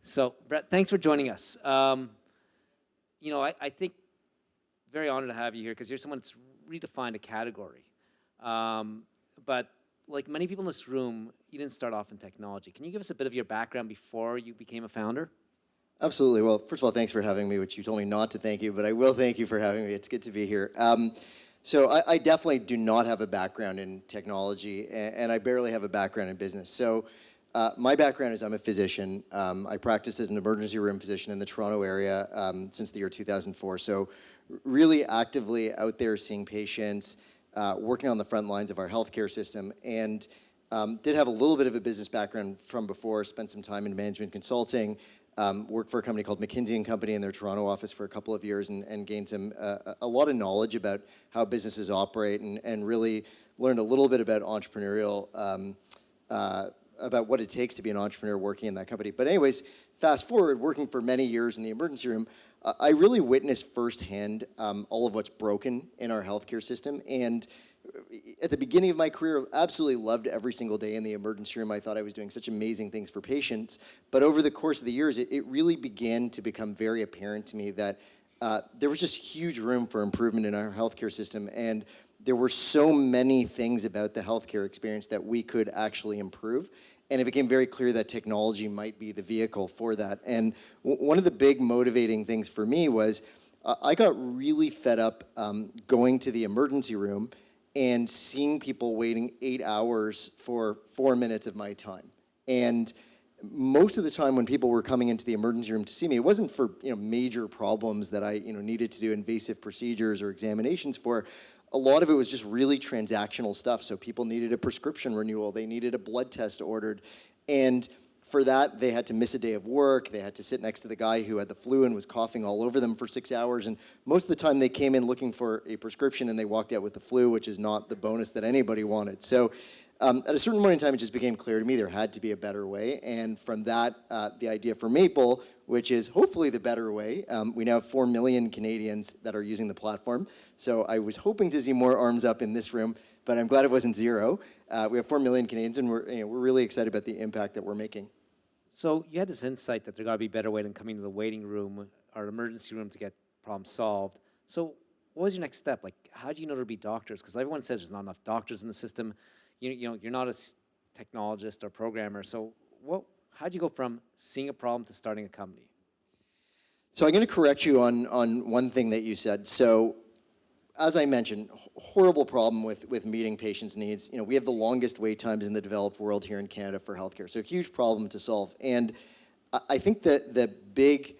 So, Brett, thanks for joining us. I think very honored to have you here because you're someone that's redefined a category. But like many people in this room, you didn't start off in technology. Can you give us a bit of your background before you became a founder? Absolutely. Well, first of all, thanks for having me, which you told me not to thank you, but I will thank you for having me. It's good to be here. So I definitely do not have a background in technology, and I barely have a background in business. So my background is I'm a physician. I practiced as an emergency room physician in the Toronto area since the year 2004. So really actively out there seeing patients, working on the front lines of our healthcare system, and did have a little bit of a business background from before, spent some time in management consulting, worked for a company called McKinsey & Company in their Toronto office for a couple of years and gained a lot of knowledge about how businesses operate and really learned a little bit about entrepreneurial, about what it takes to be an entrepreneur working in that company. But anyways, fast forward, working for many years in the emergency room, I really witnessed firsthand all of what's broken in our healthcare system. And at the beginning of my career, absolutely loved every single day in the emergency room. I thought I was doing such amazing things for patients. But over the course of the years, it really began to become very apparent to me that there was just huge room for improvement in our healthcare system. And there were so many things about the healthcare experience that we could actually improve. And it became very clear that technology might be the vehicle for that. And one of the big motivating things for me was I got really fed up going to the emergency room and seeing people waiting 8 hours for 4 minutes of my time. And most of the time when people were coming into the emergency room to see me, it wasn't for major problems that I needed to do invasive procedures or examinations for. A lot of it was just really transactional stuff. So people needed a prescription renewal, they needed a blood test ordered, and for that, they had to miss a day of work. They had to sit next to the guy who had the flu and was coughing all over them for 6 hours. And most of the time, they came in looking for a prescription and they walked out with the flu, which is not the bonus that anybody wanted. So at a certain point in time, it just became clear to me there had to be a better way. And from that, the idea for Maple, which is hopefully the better way, we now have 4 million Canadians that are using the platform. So I was hoping to see more arms up in this room, but I'm glad it wasn't zero. We have 4 million Canadians, and we're really excited about the impact that we're making. So you had this insight that there got to be a better way than coming to the waiting room or emergency room to get problems solved. So what was your next step? Like, how do you know there'd be doctors? Because everyone says there's not enough doctors in the system. You're not a technologist or programmer. So how do you go from seeing a problem to starting a company? So I'm going to correct you on one thing that you said. So as I mentioned, horrible problem with meeting patients' needs. We have the longest wait times in the developed world here in Canada for healthcare. So huge problem to solve. And I think that the big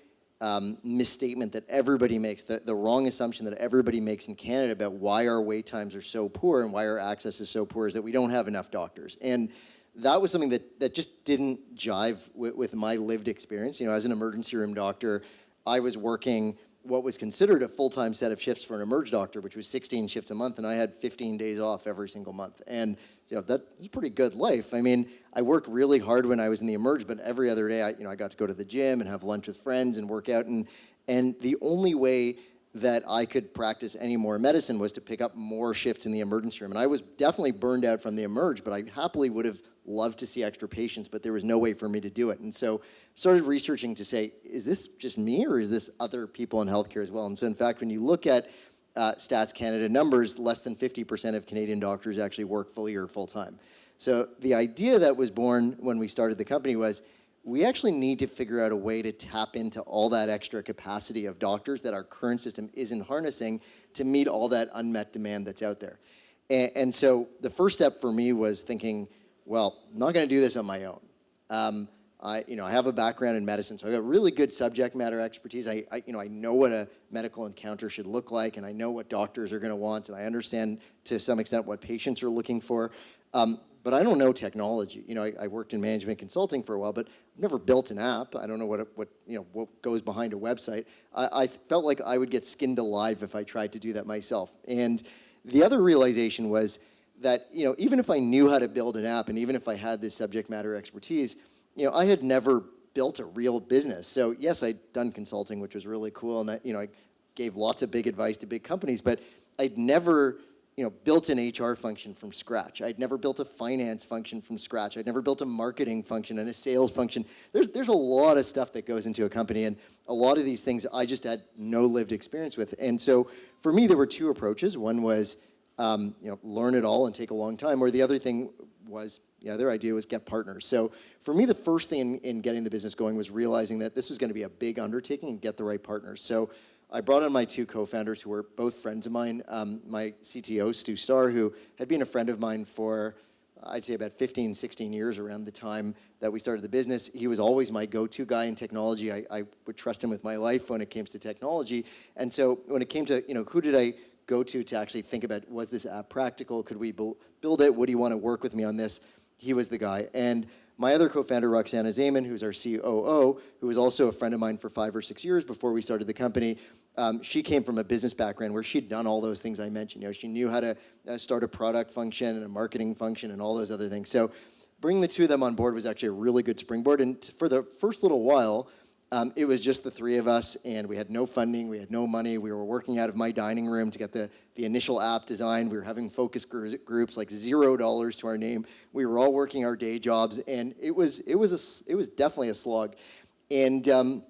misstatement that everybody makes, the wrong assumption that everybody makes in Canada about why our wait times are so poor and why our access is so poor is that we don't have enough doctors. And that was something that just didn't jive with my lived experience. As an emergency room doctor, I was working what was considered a full-time set of shifts for an emerge doctor, which was 16 shifts a month, and I had 15 days off every single month. And that was a pretty good life. I mean, I worked really hard when I was in the emerge, but every other day I got to go to the gym and have lunch with friends and work out. And the only way that I could practice any more medicine was to pick up more shifts in the emergency room. And I was definitely burned out from the emerge, but I happily would have loved to see extra patients, but there was no way for me to do it. And so started researching to say, is this just me or is this other people in healthcare as well? And so in fact, when you look at Stats Canada numbers, less than 50% of Canadian doctors actually work fully or full-time. So the idea that was born when we started the company was, we actually need to figure out a way to tap into all that extra capacity of doctors that our current system isn't harnessing to meet all that unmet demand that's out there. And so the first step for me was thinking, well, I'm not going to do this on my own. I have a background in medicine, so I got really good subject matter expertise. I know what a medical encounter should look like, and I know what doctors are going to want, and I understand to some extent what patients are looking for. But I don't know technology. I worked in management consulting for a while, but I've never built an app. I don't know what goes behind a website. I felt like I would get skinned alive if I tried to do that myself. And the other realization was that even if I knew how to build an app, and even if I had this subject matter expertise, I had never built a real business. So yes, I'd done consulting, which was really cool, and I gave lots of big advice to big companies, but I'd never built an HR function from scratch. I'd never built a finance function from scratch. I'd never built a marketing function and a sales function. There's a lot of stuff that goes into a company, and a lot of these things I just had no lived experience with. And so for me, there were two approaches. One was, learn it all and take a long time, or the other thing was, the other idea was get partners. So for me, the first thing in getting the business going was realizing that this was going to be a big undertaking and get the right partners. So I brought on my two co-founders who were both friends of mine. My CTO, Stu Starr, who had been a friend of mine for, I'd say about 15, 16 years around the time that we started the business. He was always my go-to guy in technology. I would trust him with my life when it came to technology. And so when it came to, who did I go to actually think about, was this app practical? Could we build it? Would he want to work with me on this? He was the guy. And my other co-founder, Roxana Zaman, who's our COO, who was also a friend of mine for 5 or 6 years before we started the company, she came from a business background where she'd done all those things I mentioned. She knew how to start a product function and a marketing function and all those other things. So bringing the two of them on board was actually a really good springboard. And for the first little while, it was just the three of us, and we had no funding, we had no money. We were working out of my dining room to get the initial app designed. We were having focus groups, like $0 to our name. We were all working our day jobs, and it was definitely a slog. And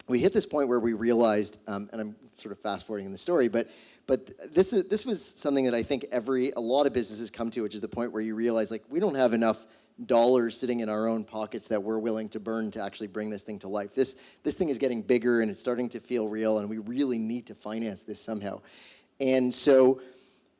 we hit this point where we realized, and I'm sort of fast forwarding in the story, but this was something that I think a lot of businesses come to, which is the point where you realize, like, we don't have enough dollars sitting in our own pockets that we're willing to burn to actually bring this thing to life. This thing is getting bigger and it's starting to feel real, and we really need to finance this somehow. And so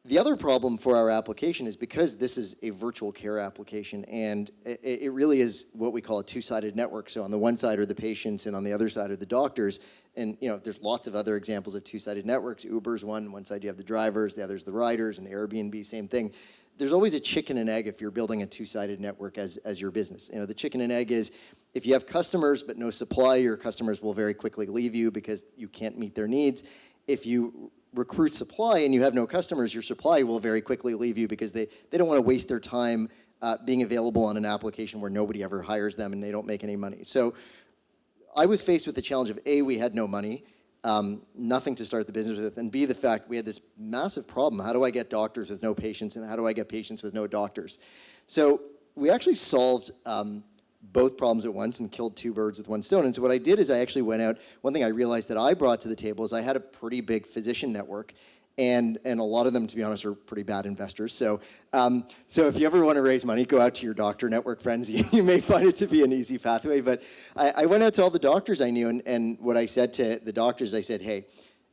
the other problem for our application is because this is a virtual care application, and it really is what we call a two-sided network. So on the one side are the patients, and on the other side are the doctors. And there's lots of other examples of two-sided networks. Uber's one side you have the drivers, the other's the riders, and Airbnb, same thing. There's always a chicken and egg if you're building a two-sided network as your business. The chicken and egg is, if you have customers but no supply, your customers will very quickly leave you because you can't meet their needs. If you recruit supply and you have no customers, your supply will very quickly leave you because they don't want to waste their time being available on an application where nobody ever hires them and they don't make any money. So I was faced with the challenge of, A, we had no money, nothing to start the business with, and B, the fact we had this massive problem. How do I get doctors with no patients, and how do I get patients with no doctors? So we actually solved both problems at once and killed two birds with one stone. And so what I did is I actually went out. One thing I realized that I brought to the table is I had a pretty big physician network, and a lot of them, to be honest, are pretty bad investors. So if you ever want to raise money, go out to your doctor network friends. You may find it to be an easy pathway. But I went out to all the doctors I knew, and what I said to the doctors, I said, hey,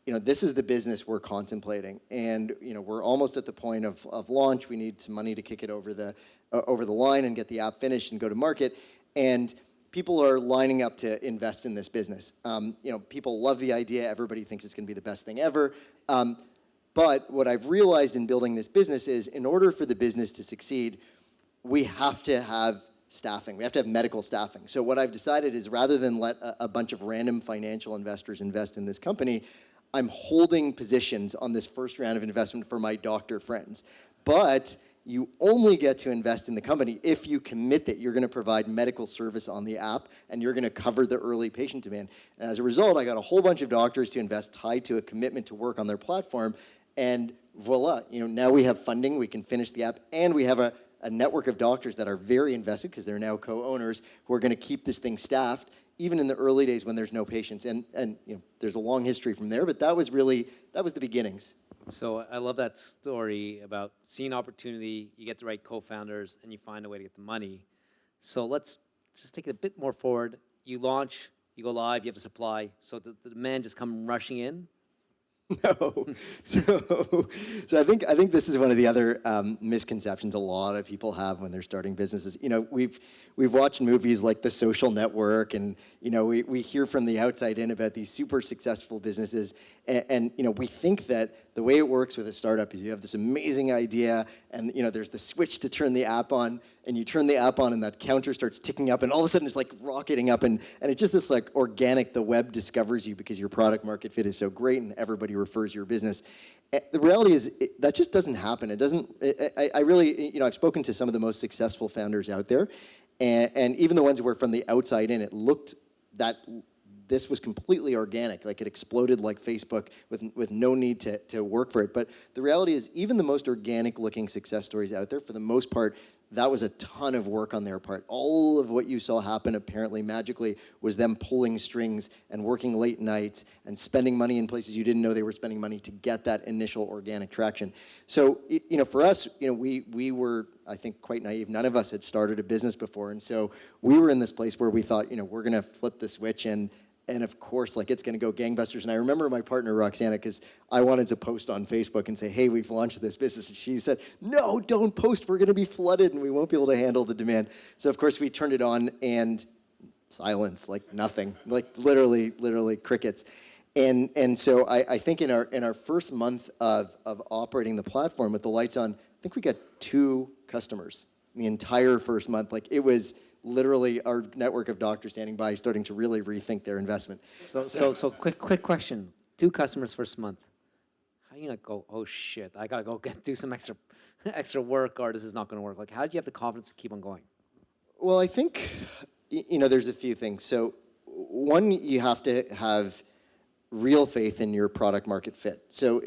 this is the business we're contemplating, and we're almost at the point of launch. We need some money to kick it over the line and get the app finished and go to market. And people are lining up to invest in this business. People love the idea. Everybody thinks it's going to be the best thing ever. But what I've realized in building this business is, in order for the business to succeed, we have to have staffing. We have to have medical staffing. So what I've decided is, rather than let a bunch of random financial investors invest in this company, I'm holding positions on this first round of investment for my doctor friends. But you only get to invest in the company if you commit that you're going to provide medical service on the app and you're going to cover the early patient demand. And as a result, I got a whole bunch of doctors to invest tied to a commitment to work on their platform. And voila, now we have funding, we can finish the app, and we have a network of doctors that are very invested because they're now co-owners who are going to keep this thing staffed even in the early days when there's no patients. And there's a long history from there, but that was the beginnings. So I love that story about seeing opportunity, you get the right co-founders, and you find a way to get the money. So let's just take it a bit more forward. You launch, you go live, you have the supply. So the demand just come rushing in? No. So I think this is one of the other misconceptions a lot of people have when they're starting businesses. We've watched movies like The Social Network, and we hear from the outside in about these super successful businesses, and we think that the way it works with a startup is you have this amazing idea, and there's the switch to turn the app on, and you turn the app on, and that counter starts ticking up, and all of a sudden it's like rocketing up, and it's just this like organic, the web discovers you because your product market fit is so great, and everybody refers your business. The reality is that just doesn't happen. It doesn't. I really, I've spoken to some of the most successful founders out there, and even the ones who were from the outside in, it looked that this was completely organic. Like it exploded like Facebook with no need to work for it. But the reality is even the most organic looking success stories out there, for the most part, that was a ton of work on their part. All of what you saw happen apparently magically was them pulling strings and working late nights and spending money in places you didn't know they were spending money to get that initial organic traction. So, for us, we were, I think, quite naive. None of us had started a business before. And so we were in this place where we thought, we're going to flip the switch and of course, like it's going to go gangbusters. And I remember my partner, Roxana, because I wanted to post on Facebook and say, hey, we've launched this business. And she said, no, don't post. We're going to be flooded and we won't be able to handle the demand. So, of course, we turned it on and silence, like nothing, like literally crickets. And so I think in our first month of operating the platform with the lights on, I think we got 2 customers in the entire first month. Like it was literally our network of doctors standing by starting to really rethink their investment. So quick question. 2 customers first month. How do you not go, oh shit, I gotta go do some extra work, or this is not gonna work? Like, how do you have the confidence to keep on going? Well, I think, there's a few things. So one, you have to have real faith in your product market fit. So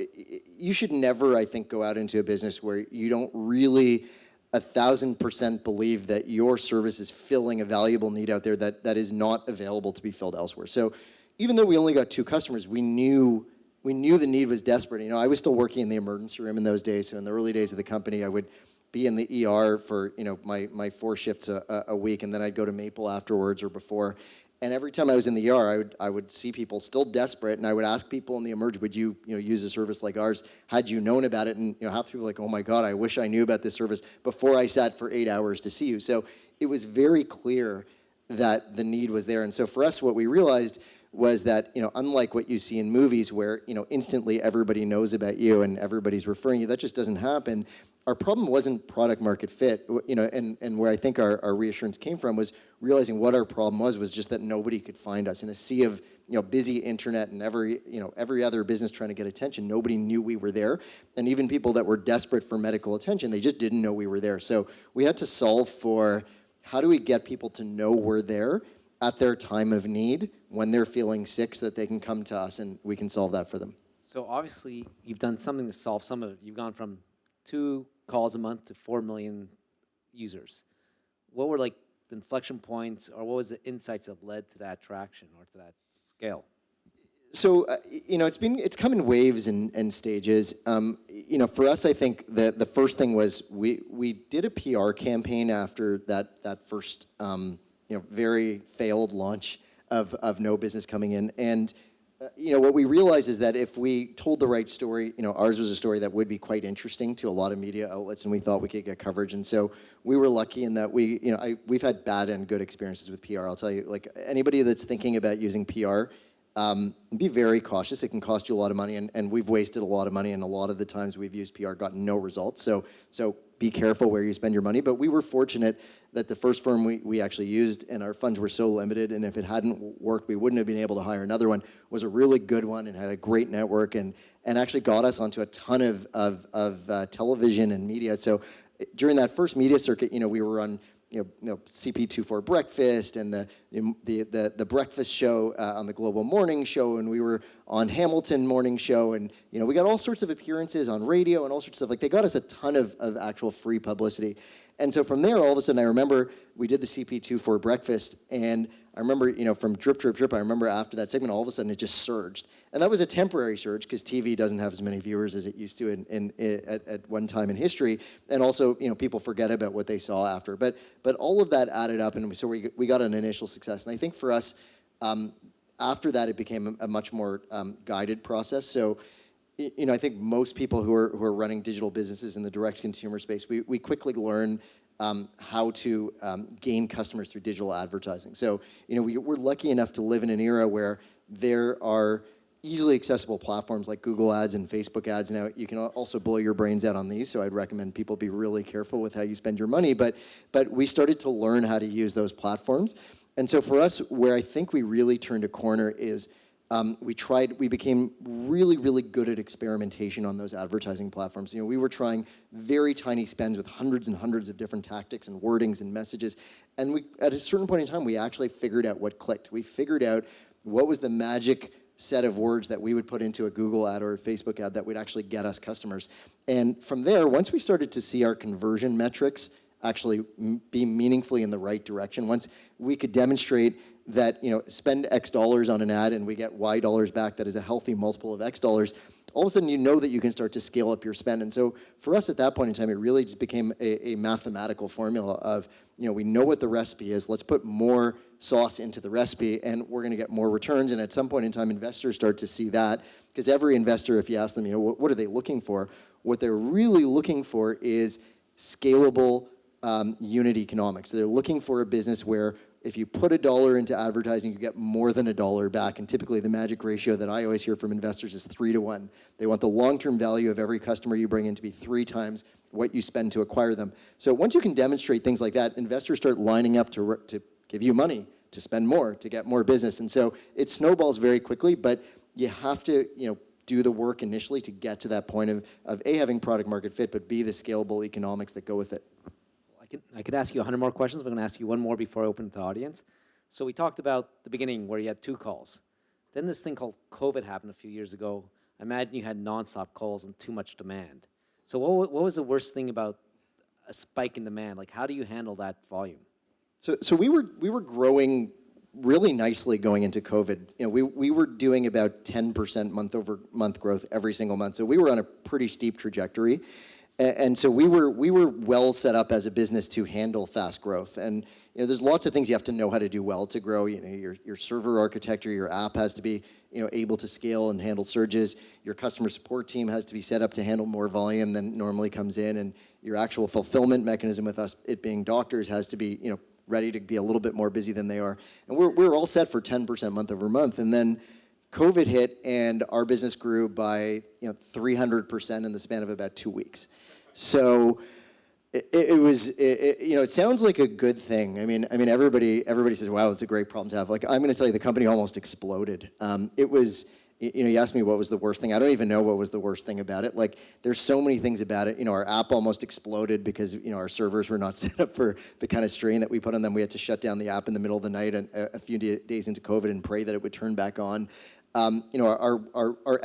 you should never, I think, go out into a business where you don't really 1,000% believe that your service is filling a valuable need out there that is not available to be filled elsewhere. So even though we only got 2 customers, we knew the need was desperate. I was still working in the emergency room in those days. So in the early days of the company, I would be in the ER for my 4 shifts a week, and then I'd go to Maple afterwards or before. And every time I was in the ER, I would see people still desperate, and I would ask people in the emergency, would you use a service like ours? Had you known about it? And half the people were like, oh my God, I wish I knew about this service before I sat for 8 hours to see you. So it was very clear that the need was there. And so for us, what we realized was that, unlike what you see in movies where, instantly everybody knows about you and everybody's referring you, that just doesn't happen. Our problem wasn't product market fit, and where I think our reassurance came from was realizing what our problem was just that nobody could find us in a sea of busy internet and every other business trying to get attention. Nobody knew we were there, and even people that were desperate for medical attention, they just didn't know we were there. So we had to solve for how do we get people to know we're there at their time of need when they're feeling sick, so that they can come to us and we can solve that for them. So obviously, you've done something to solve some of it. You've gone from 2 calls a month to 4 million users. What were like the inflection points, or what was the insights that led to that traction or to that scale? So it's come in waves and stages. For us, I think the first thing was we did a PR campaign after that first very failed launch of no business coming in. And what we realized is that if we told the right story, ours was a story that would be quite interesting to a lot of media outlets, and we thought we could get coverage. And so we were lucky in that we've had bad and good experiences with PR. I'll tell you, like anybody that's thinking about using PR, be very cautious. It can cost you a lot of money, and we've wasted a lot of money, and a lot of the times we've used PR gotten no results. So be careful where you spend your money. But we were fortunate that the first firm we actually used, and our funds were so limited, and if it hadn't worked, we wouldn't have been able to hire another one, was a really good one and had a great network and actually got us onto a ton of television and media. So during that first media circuit, we were on CP24 Breakfast and the breakfast show on the Global Morning Show, and we were on Hamilton Morning Show, and we got all sorts of appearances on radio and all sorts of stuff. Like they got us a ton of actual free publicity. And so from there, all of a sudden, I remember we did the CP24 Breakfast, and I remember, from Drip, Drip, Drip, I remember after that segment, all of a sudden it just surged. And that was a temporary surge because TV doesn't have as many viewers as it used to at one time in history. And also, people forget about what they saw after. But all of that added up, and so we got an initial success. And I think for us, after that, it became a much more guided process. So, I think most people who are running digital businesses in the direct consumer space, we quickly learn how to gain customers through digital advertising. So, we're lucky enough to live in an era where there are easily accessible platforms like Google Ads and Facebook Ads. Now, you can also blow your brains out on these, so I'd recommend people be really careful with how you spend your money. But we started to learn how to use those platforms. And so for us, where I think we really turned a corner is we became really, really good at experimentation on those advertising platforms. We were trying very tiny spends with hundreds and hundreds of different tactics and wordings and messages. And at a certain point in time, we actually figured out what clicked. We figured out What was the magic set of words that we would put into a Google ad or a Facebook ad that would actually get us customers? And from there, once we started to see our conversion metrics actually be meaningfully in the right direction, once we could demonstrate that, spend X dollars on an ad and we get Y dollars back, that is a healthy multiple of X dollars, all of a sudden you know that you can start to scale up your spend. And so for us at that point in time, it really just became a mathematical formula of, we know what the recipe is, let's put more sauce into the recipe and we're gonna get more returns. And at some point in time, investors start to see that, because every investor, if you ask them, what are they looking for? What they're really looking for is scalable unit economics. So they're looking for a business where if you put $1 into advertising, you get more than $1 back. And typically the magic ratio that I always hear from investors is 3 to 1. They want the long-term value of every customer you bring in to be 3 times what you spend to acquire them. So once you can demonstrate things like that, investors start lining up to give you money, to spend more, to get more business. And so it snowballs very quickly, but you have to, do the work initially to get to that point of A, having product market fit, but B, the scalable economics that go with it. I could ask you 100 more questions, but I'm going to ask you one more before I open it to the audience. So we talked about the beginning where you had 2 calls. Then this thing called COVID happened a few years ago. I imagine you had nonstop calls and too much demand. So what was the worst thing about a spike in demand? Like, how do you handle that volume? So we were growing really nicely going into COVID. We were doing about 10% month over month growth every single month. So we were on a pretty steep trajectory. And so we were well set up as a business to handle fast growth. And there's lots of things you have to know how to do well to grow. Your server architecture, your app has to be able to scale and handle surges. Your customer support team has to be set up to handle more volume than normally comes in, and your actual fulfillment mechanism, with us it being doctors, has to be ready to be a little bit more busy than they are. And we're all set for 10% month over month. And then COVID hit, and our business grew by 300% in the span of about 2 weeks. So it sounds like a good thing. I mean, everybody says, wow, it's a great problem to have. Like, I'm going to tell you, the company almost exploded. It was, you asked me what was the worst thing. I don't even know what was the worst thing about it. Like, there's so many things about it. Our app almost exploded because, our servers were not set up for the kind of strain that we put on them. We had to shut down the app in the middle of the night and a few days into COVID and pray that it would turn back on. Our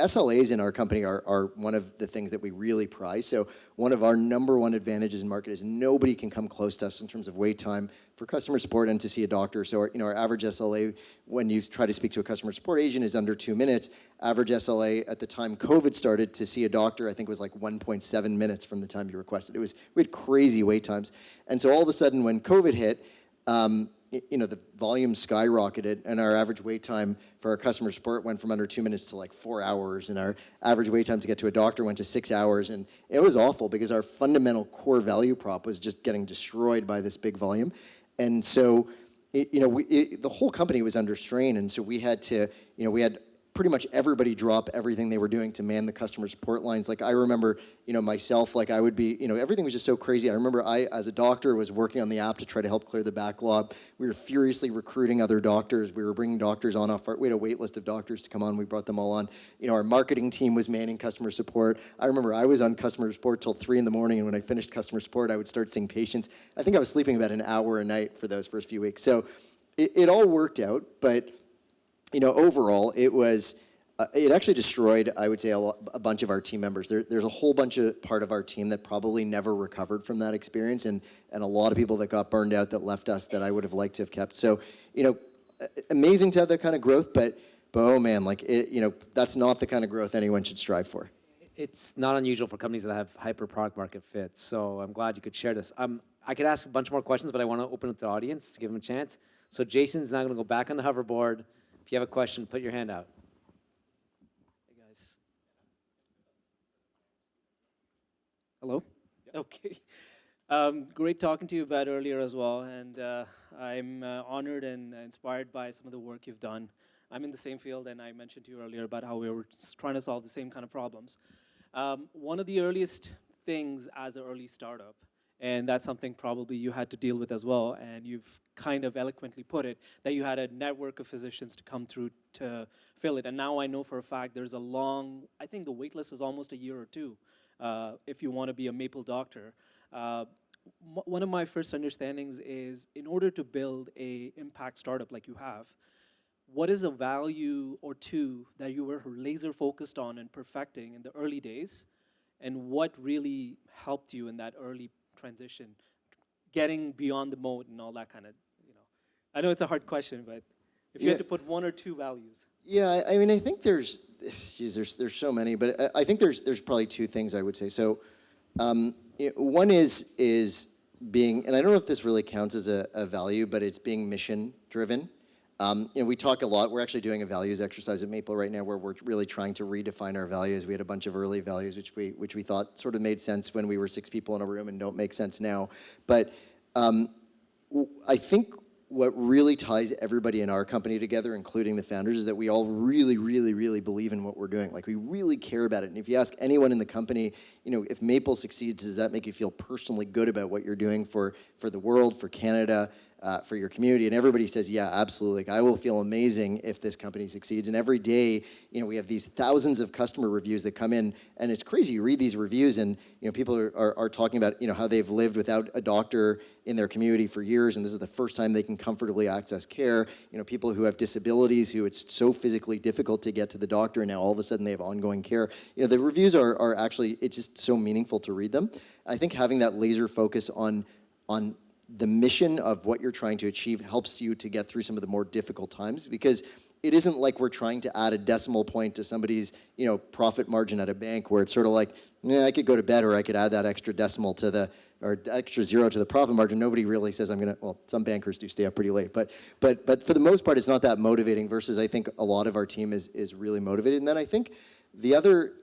SLAs in our company are one of the things that we really prize. So one of our number one advantages in market is nobody can come close to us in terms of wait time for customer support and to see a doctor. So our average SLA when you try to speak to a customer support agent is under 2 minutes. Average SLA at the time COVID started to see a doctor, I think, was like 1.7 minutes from the time you requested. We had crazy wait times. And so all of a sudden when COVID hit, the volume skyrocketed, and our average wait time for our customer support went from under 2 minutes to like 4 hours, and our average wait time to get to a doctor went to 6 hours, and it was awful because our fundamental core value prop was just getting destroyed by this big volume. And so, the whole company was under strain, and so we had to, we had pretty much everybody drop everything they were doing to man the customer support lines. Like, I remember, myself, like, I would be, everything was just so crazy. I remember I, as a doctor, was working on the app to try to help clear the backlog. We were furiously recruiting other doctors. We were bringing doctors on we had a wait list of doctors to come on. We brought them all on. Our marketing team was manning customer support. I remember I was on customer support till 3 in the morning, and when I finished customer support, I would start seeing patients. I think I was sleeping about an hour a night for those first few weeks. So it all worked out, but overall, it actually destroyed, I would say, a bunch of our team members. There's a whole bunch of part of our team that probably never recovered from that experience, and a lot of people that got burned out that left us that I would have liked to have kept. So, amazing to have that kind of growth, but oh man, like, that's not the kind of growth anyone should strive for. It's not unusual for companies that have hyper product market fit, so I'm glad you could share this. I could ask a bunch more questions, but I want to open it to the audience to give them a chance. So Jason's now going to go back on the hoverboard. If you have a question, put your hand out. Hey, guys. Hello? Okay. Great talking to you about earlier as well, and I'm honored and inspired by some of the work you've done. I'm in the same field, and I mentioned to you earlier about how we were trying to solve the same kind of problems. One of the earliest things as an early startup, and that's something probably you had to deal with as well, and you've kind of eloquently put it, that you had a network of physicians to come through to fill it. And now I know for a fact there's a long, I think the wait list is almost a year or two if you want to be a Maple doctor. One of my first understandings is in order to build a impact startup like you have, what is a value or two that you were laser focused on and perfecting in the early days, and what really helped you in that early transition, getting beyond the moat and all that kind of, I know it's a hard question, but if you had to put one or two values. Yeah, I mean, I think there's so many, but I think there's probably two things I would say. So, one is being, and I don't know if this really counts as a value, but it's being mission driven. We talk a lot. We're actually doing a values exercise at Maple right now, where we're really trying to redefine our values. We had a bunch of early values, which we thought sort of made sense when we were 6 people in a room and don't make sense now. But I think what really ties everybody in our company together, including the founders, is that we all really, really, really believe in what we're doing. Like, we really care about it. And if you ask anyone in the company, if Maple succeeds, does that make you feel personally good about what you're doing for the world, for Canada, for your community? And everybody says, yeah, absolutely. Like, I will feel amazing if this company succeeds. And every day, we have these thousands of customer reviews that come in, and it's crazy. You read these reviews, and people are talking about how they've lived without a doctor in their community for years, and this is the first time they can comfortably access care. People who have disabilities, who it's so physically difficult to get to the doctor, and now all of a sudden they have ongoing care. The reviews are actually, it's just so meaningful to read them. I think having that laser focus on the mission of what you're trying to achieve helps you to get through some of the more difficult times, because it isn't like we're trying to add a decimal point to somebody's profit margin at a bank, where it's sort of like, I could go to bed, or I could add that extra decimal to or extra zero to the profit margin. Nobody really says well, some bankers do stay up pretty late, but for the most part, it's not that motivating, versus I think a lot of our team is really motivated. And then I think the other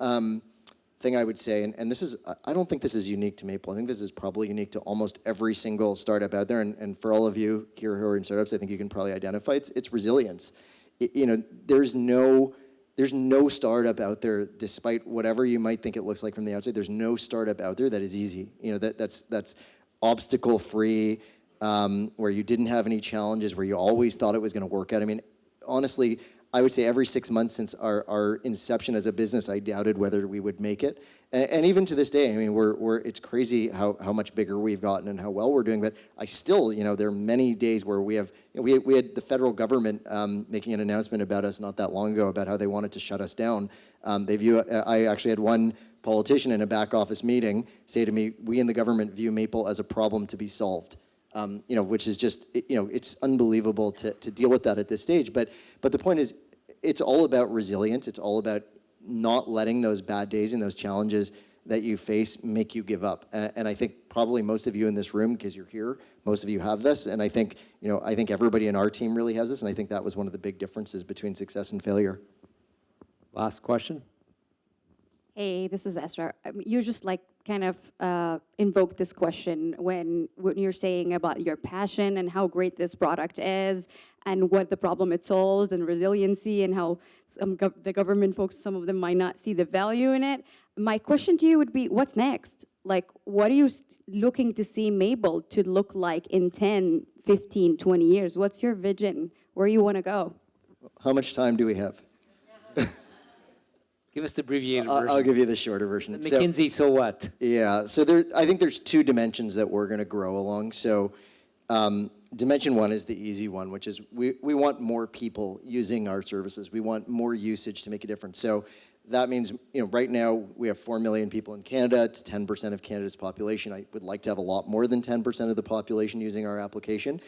thing I would say, and this is, I don't think this is unique to Maple. I think this is probably unique to almost every single startup out there. And for all of you here who are in startups, I think you can probably identify it's resilience. There's no startup out there, despite whatever you might think it looks like from the outside. There's no startup out there that is easy. That's obstacle free, where you didn't have any challenges, where you always thought it was going to work out. I mean, honestly, I would say every 6 months since our inception as a business, I doubted whether we would make it. And even to this day, I mean, it's crazy how much bigger we've gotten and how well we're doing. But I still, there are many days where we had the federal government making an announcement about us not that long ago about how they wanted to shut us down. I actually had one politician in a back office meeting say to me, "We in the government view Maple as a problem to be solved." Which is just, it's unbelievable to deal with that at this stage. But the point is, it's all about resilience. It's all about not letting those bad days and those challenges that you face make you give up. And I think probably most of you in this room, because you're here, most of you have this. And I think, everybody in our team really has this. And I think that was one of the big differences between success and failure. Last question. Hey, this is Esther. You just kind of invoke this question when you're saying about your passion and how great this product is and what the problem it solves and resiliency and how the government folks, some of them might not see the value in it. My question to you would be, what's next? Like, what are you looking to see Maple to look like in 10, 15, 20 years? What's your vision? Where you want to go? How much time do we have? Give us the abbreviated version. I'll give you the shorter version. McKinsey, so what? Yeah, so I think there's two dimensions that we're going to grow along. So dimension one is the easy one, which is we want more people using our services. We want more usage to make a difference. So that means, right now we have 4 million people in Canada. It's 10% of Canada's population. I would like to have a lot more than 10% of the population using our application.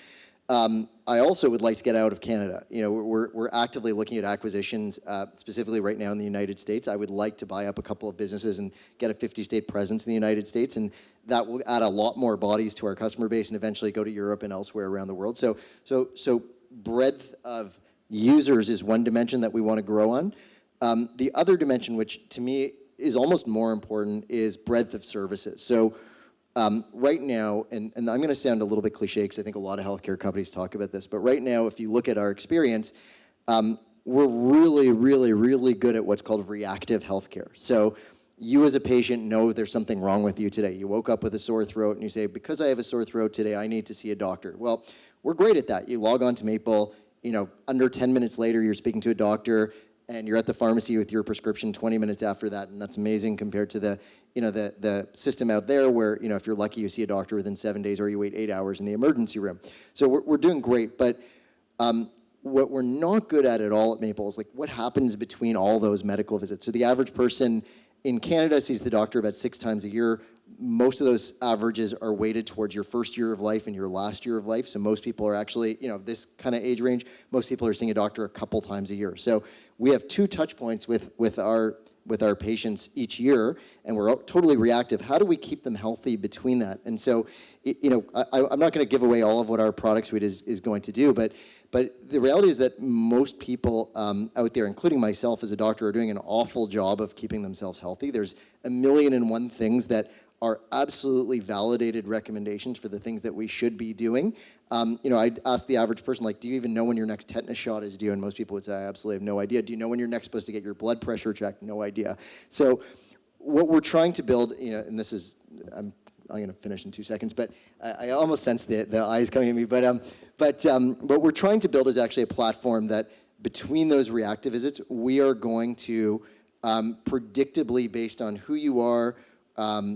I also would like to get out of Canada. We're actively looking at acquisitions, specifically right now in the United States. I would like to buy up a couple of businesses and get a 50-state presence in the United States, and that will add a lot more bodies to our customer base and eventually go to Europe and elsewhere around the world. So breadth of users is one dimension that we want to grow on. The other dimension, which to me is almost more important, is breadth of services. So right now, and I'm going to sound a little bit cliche because I think a lot of healthcare companies talk about this, but right now, if you look at our experience, we're really, really, really good at what's called reactive healthcare. So you as a patient know there's something wrong with you today. You woke up with a sore throat and you say, because I have a sore throat today, I need to see a doctor. Well, we're great at that. You log on to Maple, under 10 minutes later, you're speaking to a doctor, and you're at the pharmacy with your prescription 20 minutes after that, and that's amazing compared to the system out there where, if you're lucky, you see a doctor within 7 days or you wait 8 hours in the emergency room. So we're doing great, but what we're not good at all at Maple is like what happens between all those medical visits. So the average person in Canada sees the doctor about 6 times a year. Most of those averages are weighted towards your first year of life and your last year of life. So most people are actually, this kind of age range, most people are seeing a doctor a couple times a year. So we have 2 touch points with our patients each year, and we're totally reactive. How do we keep them healthy between that? And so, I'm not going to give away all of what our product suite is going to do, but the reality is that most people out there, including myself as a doctor, are doing an awful job of keeping themselves healthy. There's 1,000,001 things that are absolutely validated recommendations for the things that we should be doing. I'd ask the average person, like, do you even know when your next tetanus shot is due? And most people would say, I absolutely have no idea. Do you know when you're next supposed to get your blood pressure checked? No idea. So what we're trying to build, and this is, I'm going to finish in 2 seconds, but I almost sense the eyes coming at me. But what we're trying to build is actually a platform that between those reactive visits, we are going to predictably, based on who you are,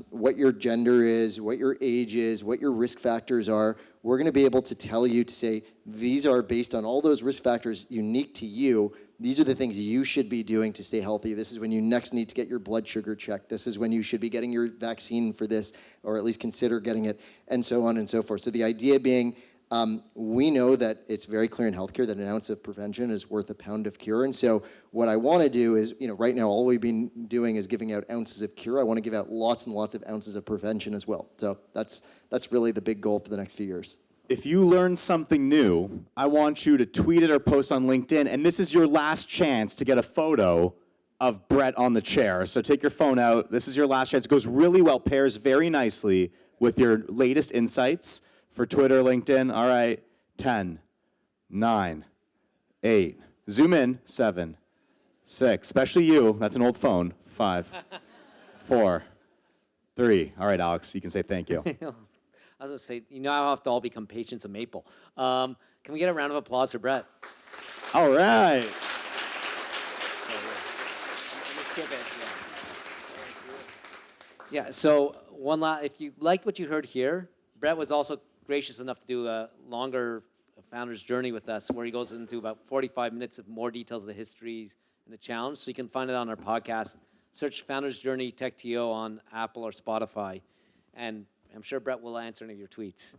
what your gender is, what your age is, what your risk factors are, we're going to be able to tell you to say, these are based on all those risk factors unique to you. These are the things you should be doing to stay healthy. This is when you next need to get your blood sugar checked. This is when you should be getting your vaccine for this, or at least consider getting it, and so on and so forth. So the idea being, we know that it's very clear in healthcare that an ounce of prevention is worth a pound of cure. And so what I want to do is, right now all we've been doing is giving out ounces of cure. I want to give out lots and lots of ounces of prevention as well. So that's really the big goal for the next few years. If you learn something new, I want you to tweet it or post on LinkedIn, and this is your last chance to get a photo of Brett on the chair. So take your phone out. This is your last chance. It goes really well, pairs very nicely with your latest insights for Twitter, LinkedIn. All right, 10, 9, 8. Zoom in, 7, 6. Especially you. That's an old phone. 5, 4, 3. All right, Alex, you can say thank you. I was going to say, I have to all become patients of Maple. Can we get a round of applause for Brett? All right. Yeah, so if you liked what you heard here, Brett was also gracious enough to do a longer founder's journey with us where he goes into about 45 minutes of more details of the histories and the challenge. So you can find it on our podcast. Search Founder's Journey TechTO on Apple or Spotify. And I'm sure Brett will answer any of your tweets.